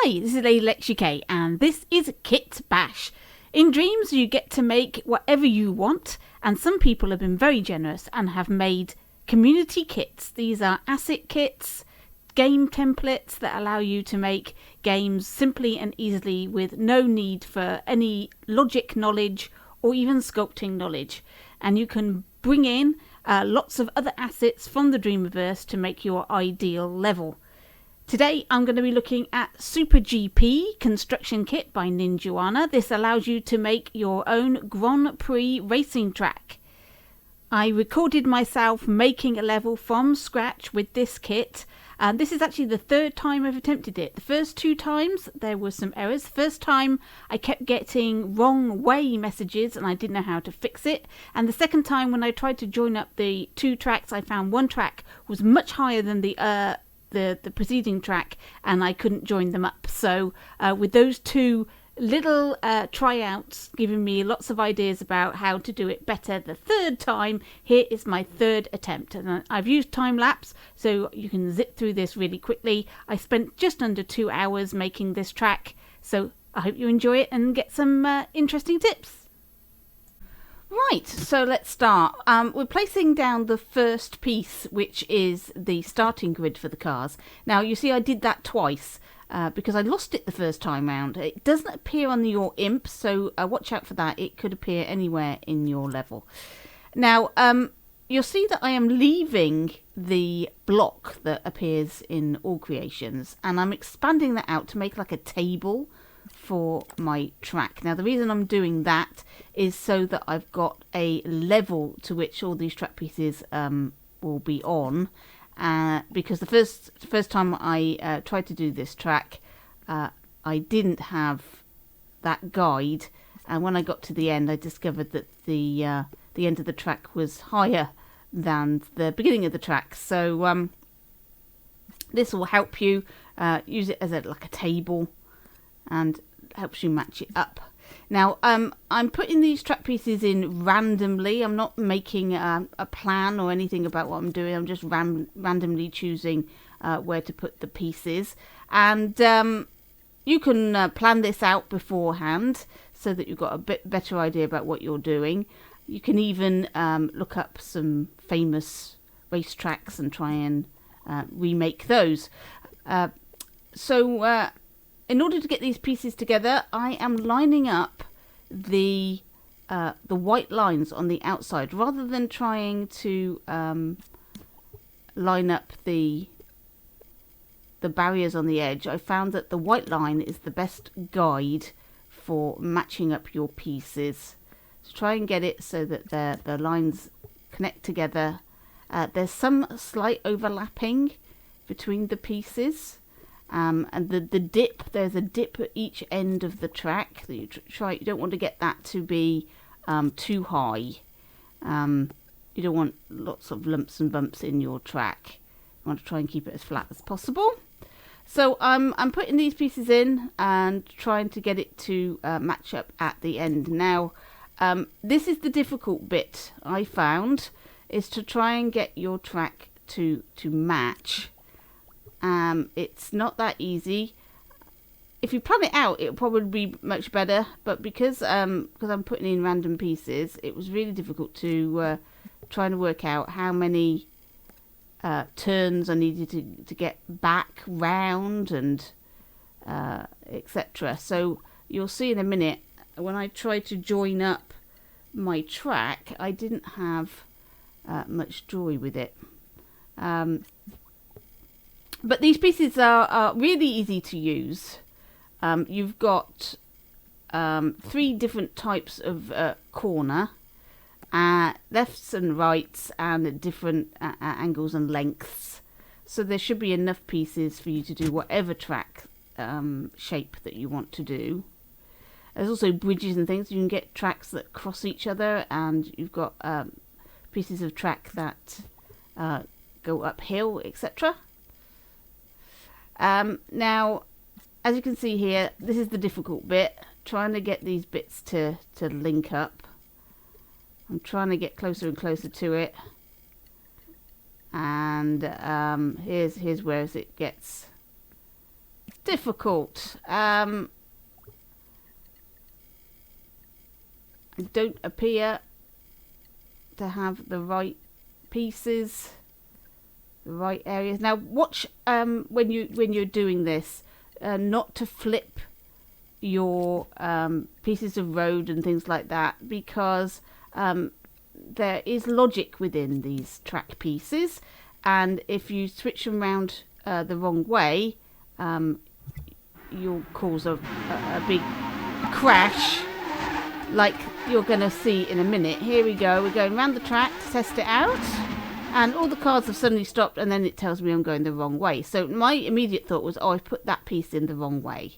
Hi, this is Lady Lex UK and this is Kit Bash. In Dreams you get to make whatever you want, and some people have been very generous and have made community kits. These are asset kits, game templates that allow you to make games simply and easily with no need for any logic knowledge or even sculpting knowledge. And you can bring in lots of other assets from the Dreamiverse to make your ideal level. Today I'm going to be looking at Super GP Construction Kit by Ninjuana. This allows you to make your own Grand Prix racing track. I recorded myself making a level from scratch with this kit. And this is actually the third time I've attempted it. The first two times there were some errors. First time I kept getting wrong way messages and I didn't know how to fix it. And the second time when I tried to join up the two tracks, I found one track was much higher than the preceding track and I couldn't join them up. So with those two little tryouts giving me lots of ideas about how to do it better the third time, here is my third attempt. And I've used time lapse so you can zip through this really quickly. I spent just under 2 hours making this track, so I hope you enjoy it and get some interesting tips. Right, so let's start. We're placing down the first piece, which is the starting grid for the cars. Now, you see I did that twice because I lost it the first time round. It doesn't appear on your imp, so watch out for that. It could appear anywhere in your level. Now, you'll see that I am leaving the block that appears in all creations, and I'm expanding that out to make like a table for my track. Now the reason I'm doing that is so that I've got a level to which all these track pieces will be on, because the first time I tried to do this track I didn't have that guide, and when I got to the end I discovered that the end of the track was higher than the beginning of the track. So this will help you use it as like a table and helps you match it up. Now I'm putting these track pieces in randomly. I'm not making a plan or anything about what I'm doing. I'm just randomly choosing where to put the pieces, and you can plan this out beforehand so that you've got a bit better idea about what you're doing. You can even look up some famous racetracks and try and remake those. So in order to get these pieces together, I am lining up the white lines on the outside rather than trying to line up the barriers on the edge. I found that the white line is the best guide for matching up your pieces. So try and get it so that the lines connect together. There's some slight overlapping between the pieces. And the dip, there's a dip at each end of the track that you you don't want to get that to be too high. You don't want lots of lumps and bumps in your track. You want to try and keep it as flat as possible. So I'm putting these pieces in and trying to get it to match up at the end. Now this is the difficult bit I found, is to try and get your track to match. It's not that easy. If you plan it out, it'll probably be much better, but because I'm putting in random pieces, it was really difficult to try to work out how many turns I needed to get back round and etc. So you'll see in a minute when I try to join up my track, I didn't have much joy with it. But these pieces are really easy to use. You've got 3 different types of corner, lefts and rights, and different angles and lengths. So there should be enough pieces for you to do whatever track shape that you want to do. There's also bridges and things. You can get tracks that cross each other, and you've got pieces of track that go uphill, etc. Now, as you can see here, this is the difficult bit, trying to get these bits to link up. I'm trying to get closer and closer to it, and here's where it gets difficult. I don't appear to have the right pieces, the right areas. Now watch when you're doing this, not to flip your pieces of road and things like that, because there is logic within these track pieces, and if you switch them around the wrong way, you'll cause a big crash, like you're going to see in a minute. Here we go, we're going around the track to test it out, and all the cars have suddenly stopped, and then it tells me I'm going the wrong way. So my immediate thought was, oh, I've put that piece in the wrong way,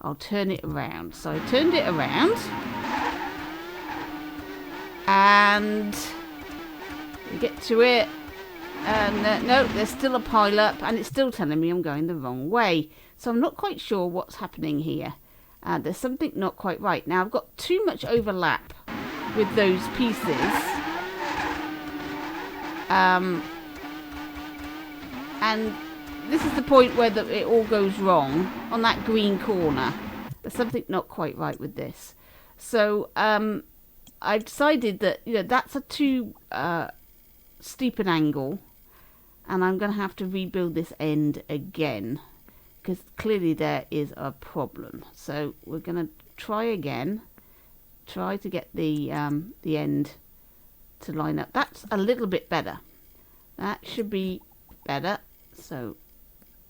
I'll turn it around. So I turned it around, and we get to it, and no, there's still a pile up, and it's still telling me I'm going the wrong way. So I'm not quite sure what's happening here. There's something not quite right. Now I've got too much overlap with those pieces, and this is the point where it all goes wrong on that green corner. There's something not quite right with this. So I've decided that, you know, that's a too steep an angle, and I'm going to have to rebuild this end again, because clearly there is a problem. So we're going to try again, try to get the end to line up. That's a little bit better. That should be better. So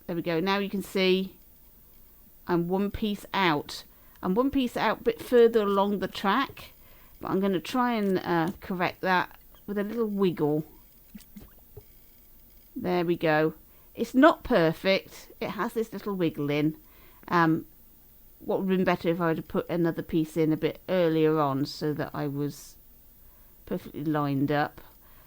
there we go. Now you can see I'm one piece out. I'm one piece out a bit further along the track, but I'm going to try and correct that with a little wiggle. There we go. It's not perfect. It has this little wiggle in. What would have been better if I had put another piece in a bit earlier on, so that I was perfectly lined up.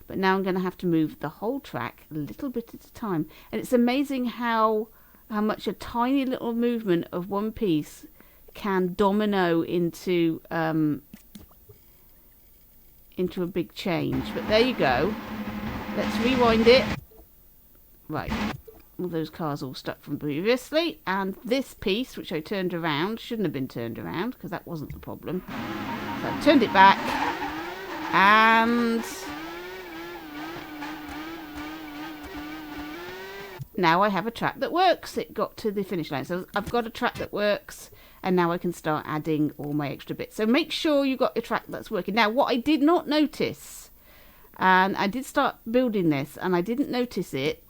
But now I'm going to have to move the whole track a little bit at a time. And it's amazing how much a tiny little movement of one piece can domino into a big change. But there you go. Let's rewind it. Right. All those cars all stuck from previously. And this piece, which I turned around, shouldn't have been turned around, because that wasn't the problem. So I turned it back. And now I have a track that works. It got to the finish line. So I've got a track that works, and now I can start adding all my extra bits. So make sure you got your track that's working. Now, what I did not notice, and I did start building this, and I didn't notice it,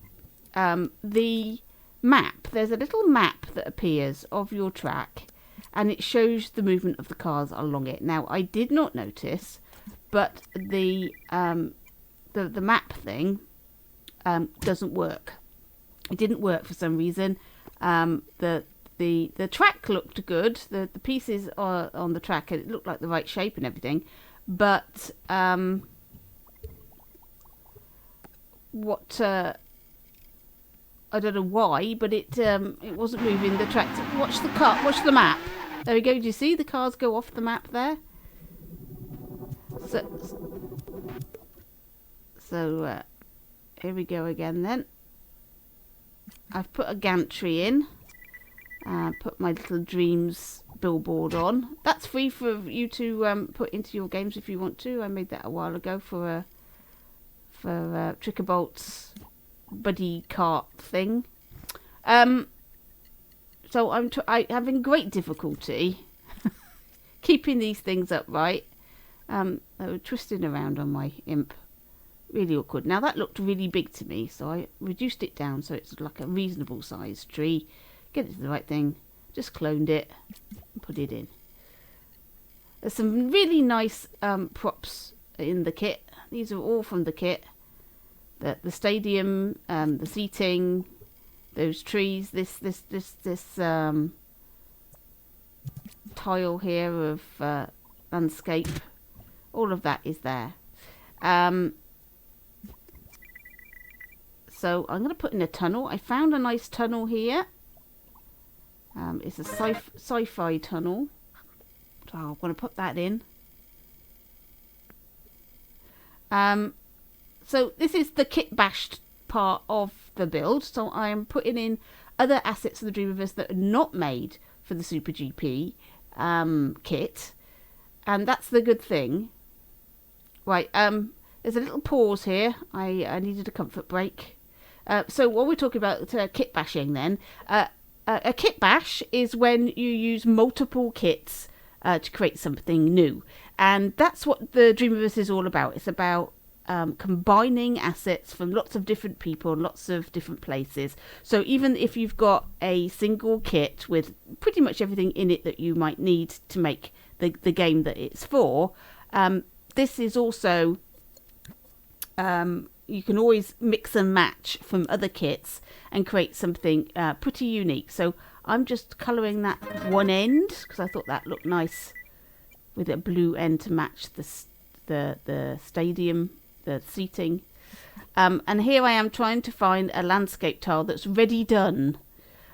the map. There's a little map that appears of your track, and it shows the movement of the cars along it. Now, I did not notice, but the map thing doesn't work. It didn't work for some reason. The track looked good. The pieces are on the track, and it looked like the right shape and everything. But I don't know why, but it wasn't moving the track. Watch the map. There we go. Do you see the cars go off the map there? So here we go again then. I've put a gantry in. Put my little dreams billboard on. That's free for you to put into your games if you want to. I made that a while ago for Trickerbolt's buddy kart thing. So I'm having great difficulty keeping these things upright. They were twisting around on my imp. Really awkward. Now that looked really big to me, so I reduced it down so it's like a reasonable sized tree. Get it to the right thing. Just cloned it and put it in. There's some really nice props in the kit. These are all from the kit. The stadium, the seating, those trees, this tile here of landscape. All of that is there. So I'm going to put in a tunnel. I found a nice tunnel here. It's a sci-fi tunnel. So I'm going to put that in. So this is the kit bashed part of the build. So I'm putting in other assets of the Dreamiverse that are not made for the Super GP kit, and that's the good thing. Right, there's a little pause here. I needed a comfort break. So what we're talking about, kit bashing then. A kit bash is when you use multiple kits to create something new. And that's what the Dreamiverse is all about. It's about combining assets from lots of different people, lots of different places. So even if you've got a single kit with pretty much everything in it that you might need to make the game that it's for, this is also... you can always mix and match from other kits and create something pretty unique. So I'm just colouring that one end because I thought that looked nice with a blue end to match the stadium, the seating. And here I am trying to find a landscape tile that's ready done.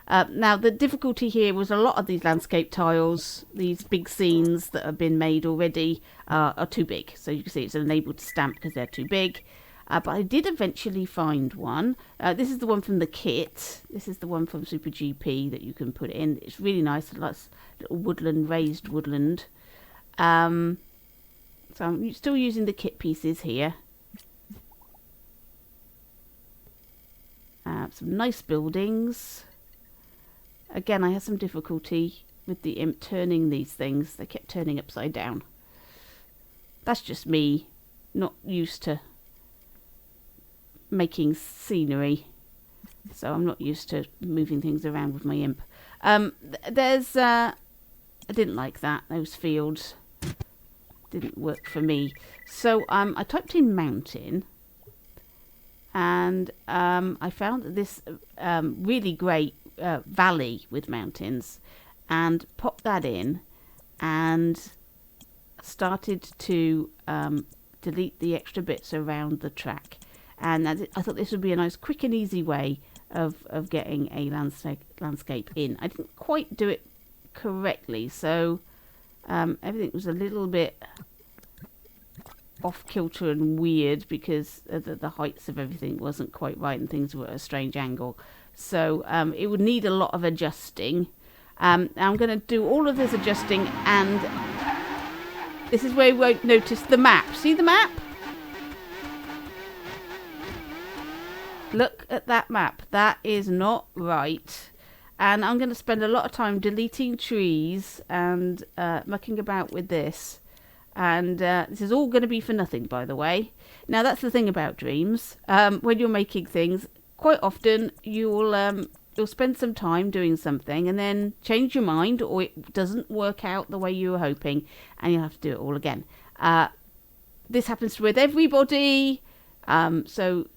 Now the difficulty here was a lot of these landscape tiles, these big scenes that have been made already, are too big. So you can see it's unable to stamp because they're too big. But I did eventually find one. This is the one from the kit. This is the one from Super GP that you can put in. It's really nice. It's little woodland, raised woodland. So I'm still using the kit pieces here. Some nice buildings. Again, I had some difficulty with the imp turning these things. They kept turning upside down. That's just me, not used to making scenery, so I'm not used to moving things around with my imp. I didn't like that. Those fields didn't work for me. So I typed in mountain, and I found this really great valley with mountains, and popped that in and started to delete the extra bits around the track. And I thought this would be a nice, quick and easy way of getting a landscape in. I didn't quite do it correctly, so everything was a little bit off kilter and weird because the heights of everything wasn't quite right and things were at a strange angle. So it would need a lot of adjusting. I'm going to do all of this adjusting, and this is where you won't notice the map. See the map? Look at that map. That is not right. And I'm going to spend a lot of time deleting trees and mucking about with this. And this is all going to be for nothing, by the way. Now, that's the thing about dreams. When you're making things, quite often you'll spend some time doing something and then change your mind, or it doesn't work out the way you were hoping, and you'll have to do it all again. This happens with everybody. So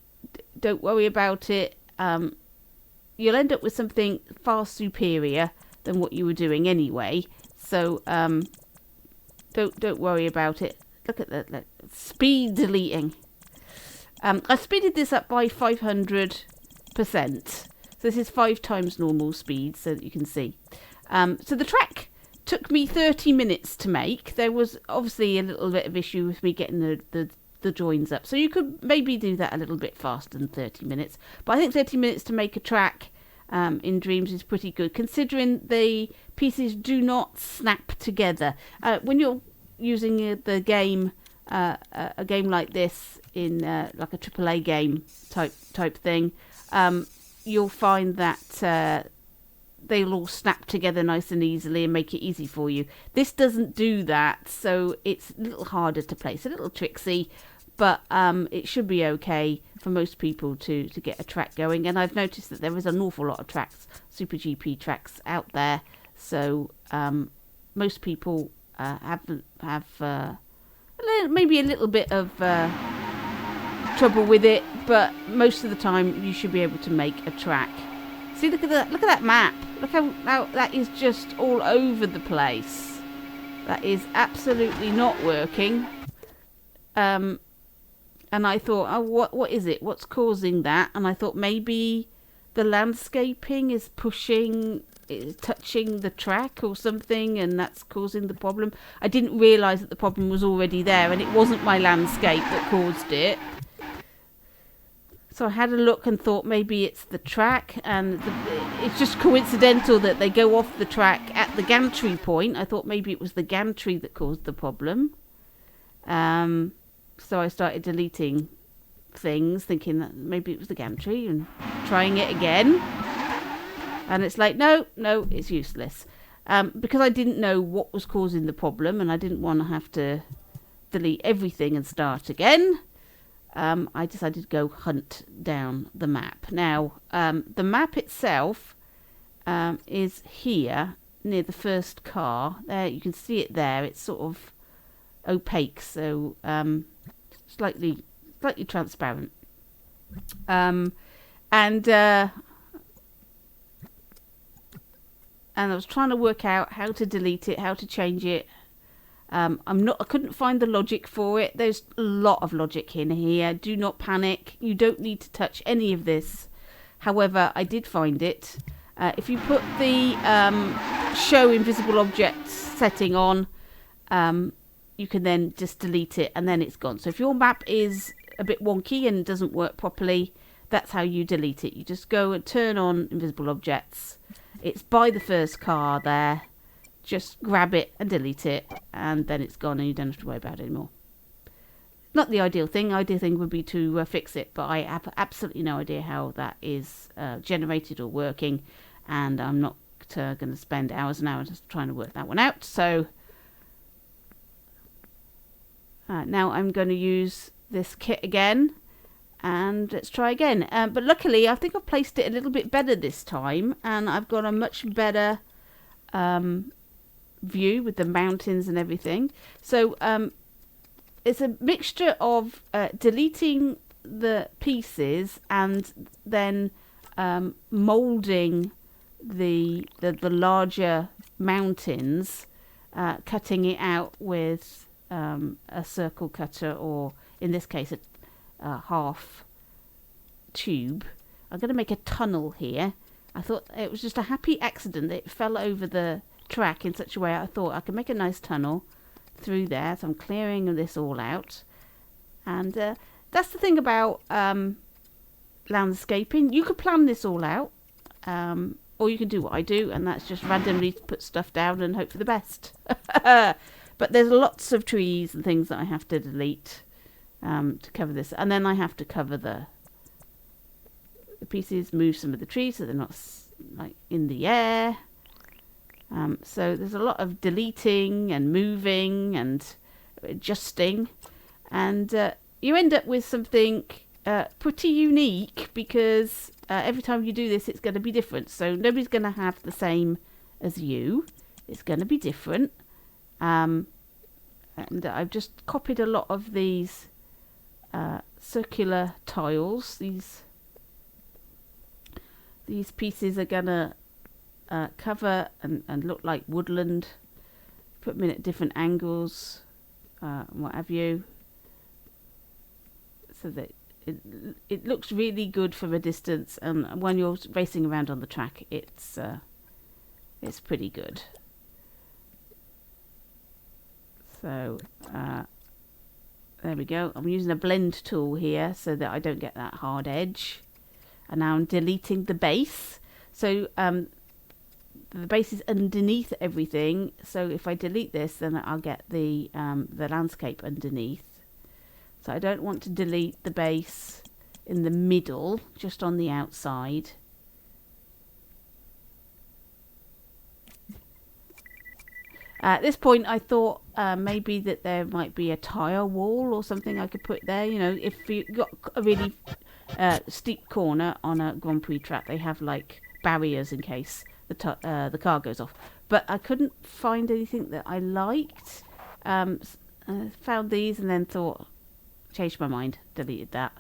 don't worry about it. You'll end up with something far superior than what you were doing anyway. So don't worry about it. Look at that speed deleting. I speeded this up by 500%. So this is 5 times normal speed, so that you can see. So the track took me 30 minutes to make. There was obviously a little bit of issue with me getting the joins up, so you could maybe do that a little bit faster than 30 minutes, but I think 30 minutes to make a track in Dreams is pretty good, considering the pieces do not snap together. When you're using the game, a game like this in like a AAA game type thing, you'll find that they'll all snap together nice and easily and make it easy for you. This doesn't do that, so it's a little harder to play. It's a little tricksy, but it should be okay for most people to get a track going. And I've noticed that there is an awful lot of tracks, Super GP tracks out there, so most people have maybe a little bit of trouble with it, but most of the time you should be able to make a track. See, look at that map. Look how that is just all over the place. That is absolutely not working. And I thought, oh, what is it? What's causing that? And I thought maybe the landscaping is touching the track or something, and that's causing the problem. I didn't realise that the problem was already there, and it wasn't my landscape that caused it. So I had a look and thought maybe it's the track, and it's just coincidental that they go off the track at the gantry point. I thought maybe it was the gantry that caused the problem. So I started deleting things, thinking that maybe it was the gantry, and trying it again. And it's like, no, it's useless. Because I didn't know what was causing the problem, and I didn't want to have to delete everything and start again. I decided to go hunt down the map. Now, the map itself is here near the first car. There, you can see it there. It's sort of opaque, so slightly transparent. And I was trying to work out how to delete it, how to change it. I couldn't find the logic for it. There's a lot of logic in here. Do not panic. You don't need to touch any of this. However, I did find it. If you put the show invisible objects setting on, you can then just delete it and then it's gone. So if your map is a bit wonky and doesn't work properly, that's how you delete it. You just go and turn on invisible objects. It's by the first car there. Just grab it and delete it, and then it's gone and you don't have to worry about it anymore. Not the ideal thing. Ideal thing would be to fix it, but I have absolutely no idea how that is generated or working, and I'm not going to spend hours and hours trying to work that one out. So now I'm going to use this kit again, and let's try again. But luckily, I think I've placed it a little bit better this time, and I've got a much better view with the mountains and everything. So it's a mixture of deleting the pieces and then molding the larger mountains, cutting it out with a circle cutter, or in this case a half tube. I'm going to make a tunnel here. I thought it was just a happy accident that it fell over the track in such a way I thought I could make a nice tunnel through there. So I'm clearing this all out, and that's the thing about landscaping. You could plan this all out, or you can do what I do, and that's just randomly put stuff down and hope for the best. But there's lots of trees and things that I have to delete to cover this, and then I have to cover the pieces, move some of the trees so they're not like in the air. So there's a lot of deleting and moving and adjusting, and you end up with something pretty unique, because every time you do this it's going to be different. So nobody's going to have the same as you. It's going to be different. And I've just copied a lot of these circular tiles. These pieces are going to cover and look like woodland. Put them in at different angles, what have you, so that it looks really good from a distance, and when you're racing around on the track it's pretty good. So there we go. I'm using a blend tool here so that I don't get that hard edge, and now I'm deleting the base. So the base is underneath everything, so if I delete this then I'll get the landscape underneath. So I don't want to delete the base in the middle, just on the outside. At this point I thought maybe that there might be a tyre wall or something I could put there. You know, if you got a really steep corner on a Grand Prix track, they have like barriers in case the car goes off. But I couldn't find anything that I liked. Found these and then changed my mind, deleted that,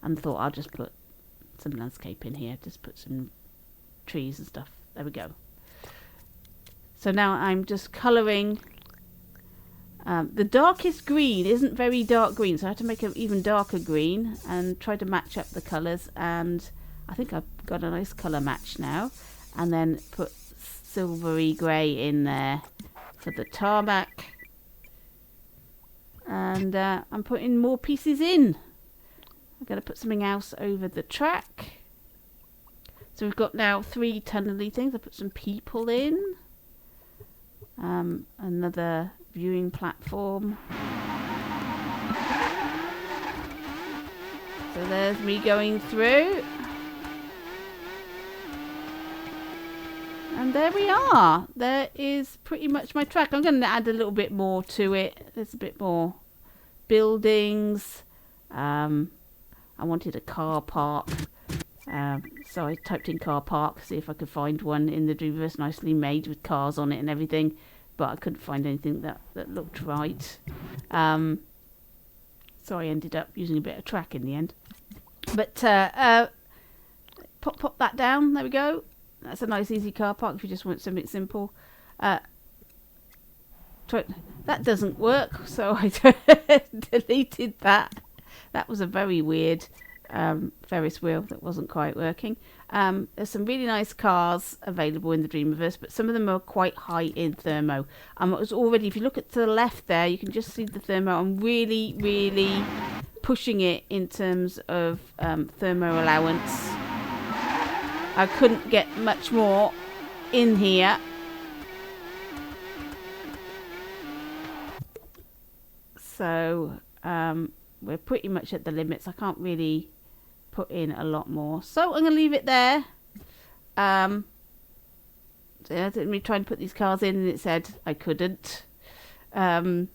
and thought I'll just put some landscape in here, just put some trees and stuff. There we go. So now I'm just colouring. The darkest green isn't very dark green, so I had to make an even darker green and try to match up the colours, and I think I've got a nice colour match now. And then put silvery grey in there for the tarmac, and I'm putting more pieces in. I'm going to put something else over the track. So we've got now 3 tunnely things. I put some people in. Another viewing platform. So there's me going through. And there we are. There is pretty much my track. I'm going to add a little bit more to it. There's a bit more buildings. I wanted a car park. So I typed in car park, see if I could find one in the Dreamverse nicely made with cars on it and everything. But I couldn't find anything that looked right. So I ended up using a bit of track in the end. But pop that down. There we go. That's a nice easy car park if you just want something simple. That doesn't work, so I deleted that. That was a very weird Ferris wheel that wasn't quite working. There's some really nice cars available in the Dreamverse, but some of them are quite high in thermo. It was already, if you look at to the left there, you can just see the thermo. I'm really, really pushing it in terms of thermo allowance. I couldn't get much more in here. So we're pretty much at the limits. I can't really put in a lot more. So I'm going to leave it there. So I didn't really try and put these cars in and it said I couldn't. I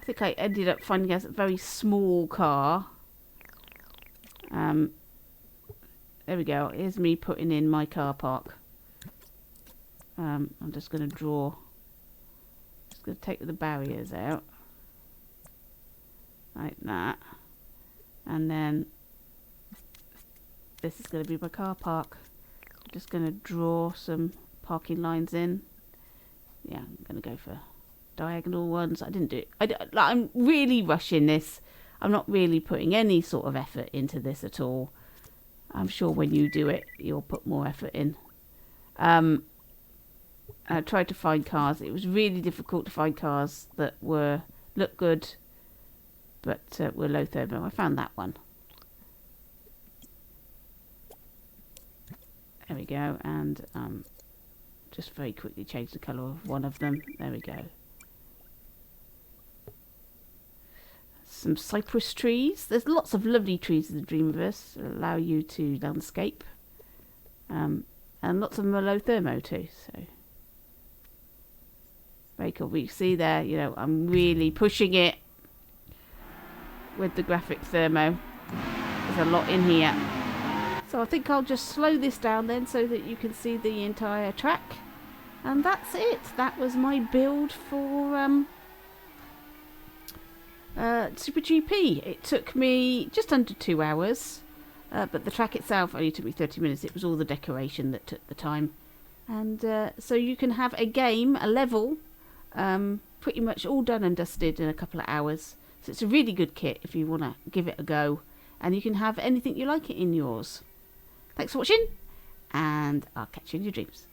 think I ended up finding a very small car. There we go. Here's me putting in my car park. I'm just going to draw. Just going to take the barriers out like that, and then this is going to be my car park. I'm just going to draw some parking lines in. Yeah, I'm going to go for diagonal ones. I didn't do it. I'm really rushing this. I'm not really putting any sort of effort into this at all. I'm sure when you do it, you'll put more effort in. I tried to find cars. It was really difficult to find cars that looked good, but were low thermo. I found that one. There we go. And just very quickly change the colour of one of them. There we go. Some cypress trees. There's lots of lovely trees in the Dreamverse that allow you to landscape. And lots of them are low thermo too. So very cool. We see there, you know, I'm really pushing it with the graphic thermo. There's a lot in here. So I think I'll just slow this down then so that you can see the entire track. And that's it. That was my build for Super GP. It took me just under 2 hours, but the track itself only took me 30 minutes. It was all the decoration that took the time. And so you can have a game, a level, pretty much all done and dusted in a couple of hours. So it's a really good kit if you want to give it a go. And you can have anything you like it in yours. Thanks for watching, and I'll catch you in your dreams.